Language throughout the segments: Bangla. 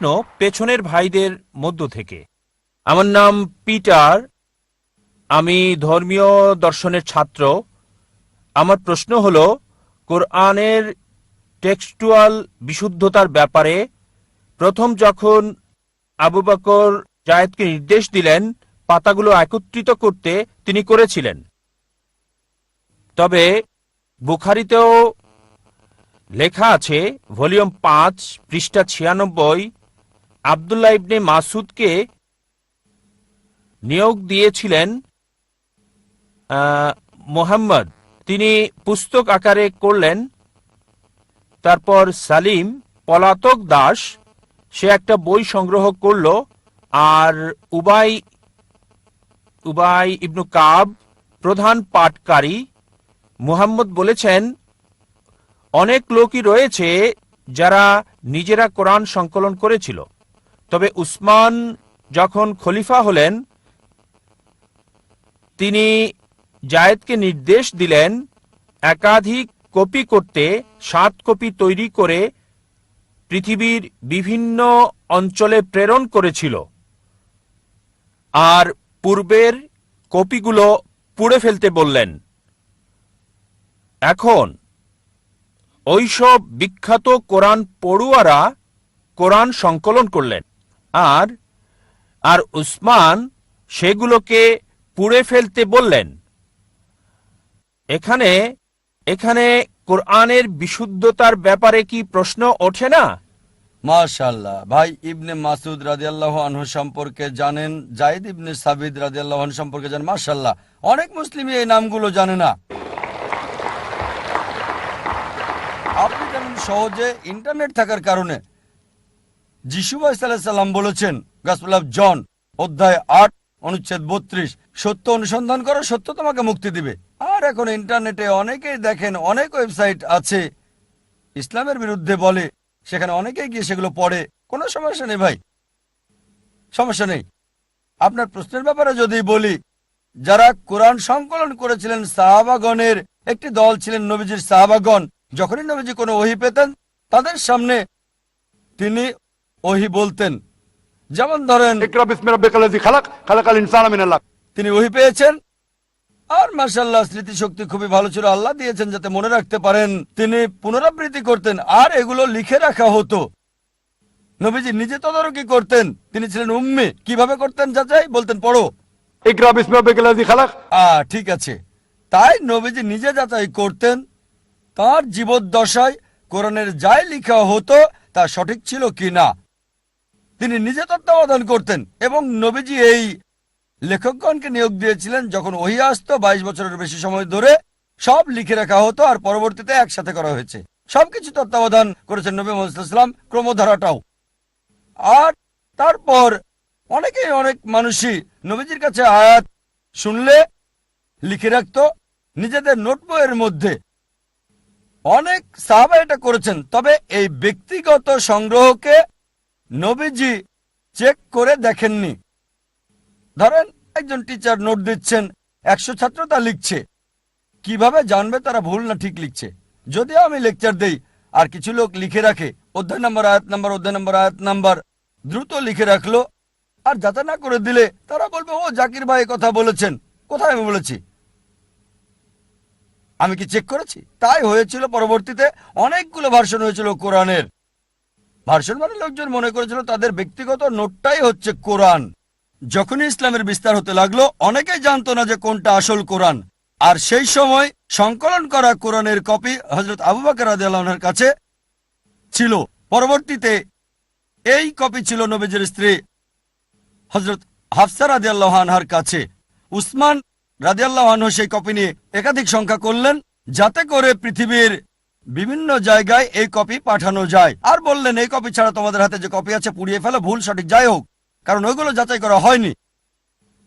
প্রশ্ন পেছনের ভাইদের মধ্য থেকে। আমার নাম পিটার, আমি ধর্মীয় দর্শনের ছাত্র। আমার প্রশ্ন হল, কোরআনের টেক্সটুয়াল বিশুদ্ধতার ব্যাপারে প্রথম যখন আবু বকর জায়েদকে নির্দেশ দিলেন পাতাগুলো একত্রিত করতে, তিনি করেছিলেন। তবে বুখারীতেও লেখা আছে, ভলিউম 5 পৃষ্ঠা 96, আব্দুল্লাহ ইবনে মাসুদকে নিয়োগ দিয়েছিলেন মুহাম্মদ, তিনি পুস্তক আকারে করলেন। তারপর সালিম পলাতক দাস, সে একটা বই সংগ্রহ করল। আর উবাই ইবনু কাব প্রধান পাঠকারী। মুহাম্মদ বলেছেন, অনেক লোকই রয়েছে যারা নিজেরা কোরআন সংকলন করেছিল, তবে উসমান যখন খলিফা হলেন তিনি জায়েদকে নির্দেশ দিলেন একাধিক কপি করতে। 7 কপি তৈরি করে পৃথিবীর বিভিন্ন অঞ্চলে প্রেরণ করেছিল, আর পূর্বের কপিগুলো পুড়ে ফেলতে বললেন। এখন ওইসব বিখ্যাত কোরআন পড়ুয়ারা কোরআন সংকলন করলেন, আর উসমান সেগুলোকে পুড়ে ফেলতে বললেন। এখানে কোরআনের বিশুদ্ধতার ব্যাপারে কি প্রশ্ন ওঠে না? মাশাআল্লাহ, ভাই ইবনে মাসুদ রাদিয়াল্লাহু আনহু সম্পর্কে জানেন, জায়েদ ইবনে সাবিত রাদিয়াল্লাহু আনহু সম্পর্কে জানেন। মাশাআল্লাহ, অনেক মুসলিমই এই নামগুলো জানে না। আপনি জানেন সহজে ইন্টারনেট থাকার কারণে যিশু আলাইহিস সালাম বলেছেন, গসপেল অফ জন অধ্যায় 8 অনুচ্ছেদ 32, সত্য অনুসন্ধান করো, সত্য তোমাকে মুক্তি দিবে। আর এখন ইন্টারনেটে অনেকেই দেখেন, অনেক ওয়েবসাইট আছে ইসলামের বিরুদ্ধে বলে, সেখানে অনেকেই গিয়ে সেগুলো পড়ে। কোনো সমস্যা নেই ভাই, সমস্যা নেই। আপনার প্রশ্নের ব্যাপারে যদি বলি, যারা কোরআন সংকলন করেছিলেন সাহাবাগণের একটি দল ছিলেন নবীজির সাহাবাগণ। যখনই নবীজি কোনো ওহী পেতেন তাদের সামনে তিনি ওহী বলতেন। যেমন ধরেন, তিনি ওহী পেয়েছেন আর মাশাআল্লাহ স্মৃতিশক্তি খুবই ভালো ছিল, আল্লাহ দিয়েছেন যাতে মনে রাখতে পারেন। তিনি পুনরাবৃত্তি করতেন আর এগুলো লিখে রাখা হতো। নবীজি নিজে তদারকি করতেন, তিনি ছিলেন উম্মি। কিভাবে করতেন যাচাই? বলতেন পড়ো। ঠিক আছে, তাই নবীজি নিজে যাচাই করতেন তার জীবদ্দশায় কোরআনের যাই লেখা হতো তা সঠিক ছিল কিনা। তিনি নিজে তত্ত্বাবধান করতেন এবং নবীজি এই লেখকগণকে নিয়োগ দিয়েছিলেন। যখন ওহী আসতো 22 বছরের বেশি সময় ধরে সব লিখে রাখা হতো আর পরবর্তীতে একসাথে করা হয়েছে। সবকিছু তত্ত্বাবধান করেছেন নবী মুহাম্মদ সাল্লাল্লাহু আলাইহি ওয়াসাল্লাম, ক্রমধারাটাও। আর তারপর অনেক মানুষই নবীজির কাছে আয়াত শুনলে লিখে রাখত নিজেদের নোটবইয়ের মধ্যে। অনেক সাহাবা এটা করেছেন, তবে এই ব্যক্তিগত সংগ্রহকে নবীজি চেক করে দেখেননি। ধরেন একজন টিচার নোট দিচ্ছেন, 100 ছাত্র তা লিখছে, কিভাবে জানবে তারা ভুল না ঠিক লিখছে? যদিও আমি লেকচার দেই আর কিছু লোক লিখে রাখে অধ্যায় নাম্বার, আয়াত নাম্বার, অধ্যায় নাম্বার, আয়াত নাম্বার, দ্রুত লিখে রাখলো, আর যাচাই না করে দিলে তারা বলবে, ও জাকির ভাই কথা বলেছেন। কোথায় আমি বলেছি? আমি কি চেক করেছি? তাই হয়েছিল। পরবর্তীতে অনেকগুলো ভার্সন হয়েছিল কোরআনের। ভার্সন মানে লোকজন মনে করেছিল তাদের ব্যক্তিগত নোটটাই হচ্ছে কোরআন। যখনই ইসলামের বিস্তার হতে লাগলো অনেকেই জানতো না যে কোনটা আসল কোরআন। আর সেই সময় সংকলন করা কোরআনের কপি হযরত আবু বকর রাদিয়াল্লাহু আনহুর কাছে ছিল। পরবর্তীতে এই কপি ছিল নবীজির স্ত্রী হযরত হাফসা রাদিয়াল্লাহু আনহার কাছে। উসমান রাদিয়াল্লাহু আনহু সেই কপি নিয়ে একাধিক সংখ্যা করলেন যাতে করে পৃথিবীর বিভিন্ন জায়গায় এই কপি পাঠানো যায়। আর বললেন, এই কপি ছাড়া তোমাদের হাতে যে কপি আছে পুড়িয়ে ফেলো, ভুল সঠিক যাই হোক, কারণ ওইগুলো যাচাই করা হয়নি।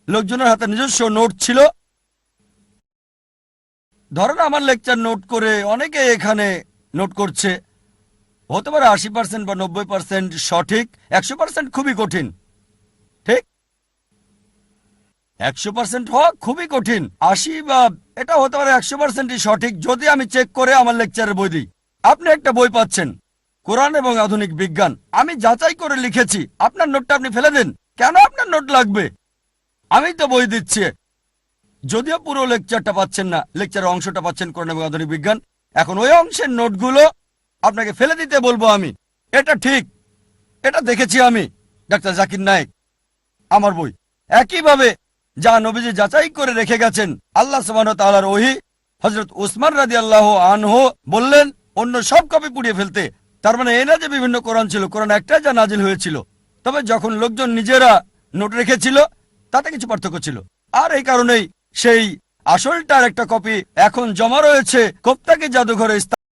লোকজনের হাতে নিজস্ব নোট ছিল। ধরেন আমার লেকচার নোট করে অনেকে এখানে নোট করছে, হতে পারে 80% বা 90% সঠিক, 100% খুবই কঠিন। ঠিক, 100% হওয়া খুবই কঠিন। 80 বা এটা হতে পারে 100%ই সঠিক যদি আমি চেক করে আমার লেকচারের বই দিই। আপনি একটা বই পাচ্ছেন, কোরআন এবং আধুনিক বিজ্ঞান আমি যাচাই করে লিখেছি। আপনার নোটটা আপনি ফেলে দেন। কেন আপনার নোট লাগবে? আমি তো বই দিচ্ছি। যদিও পুরো লেকচারটা পাচ্ছেন না, লেকচারের অংশটা পাচ্ছেন কোরআন এবং আধুনিক বিজ্ঞান। এখন ওই অংশের নোটগুলো আপনাকে ফেলে দিতে বলবো আমি। এটা ঠিক, এটা দেখেছি আমি। ডাক্তার জাকির নায়েক, আমার বই। একইভাবে যা নবীজি যাচাই করে রেখে গেছেন, আল্লাহ সুবহানাহু ওয়া তাআলার ওহী, হযরত উসমান রাদিয়াল্লাহু আনহু বললেন অন্য সব কপি পুড়িয়ে ফেলতে। তার মানে এই না যে বিভিন্ন কোরআন ছিল, কোরআন একটাই যা নাজিল হয়েছিল। তবে যখন লোকজন নিজেরা নোট রেখেছিল তাতে কিছু পার্থক্য ছিল, আর এই কারণেই সেই আসলটার একটা কপি এখন জমা রয়েছে কোপ্তাকি জাদুঘরে।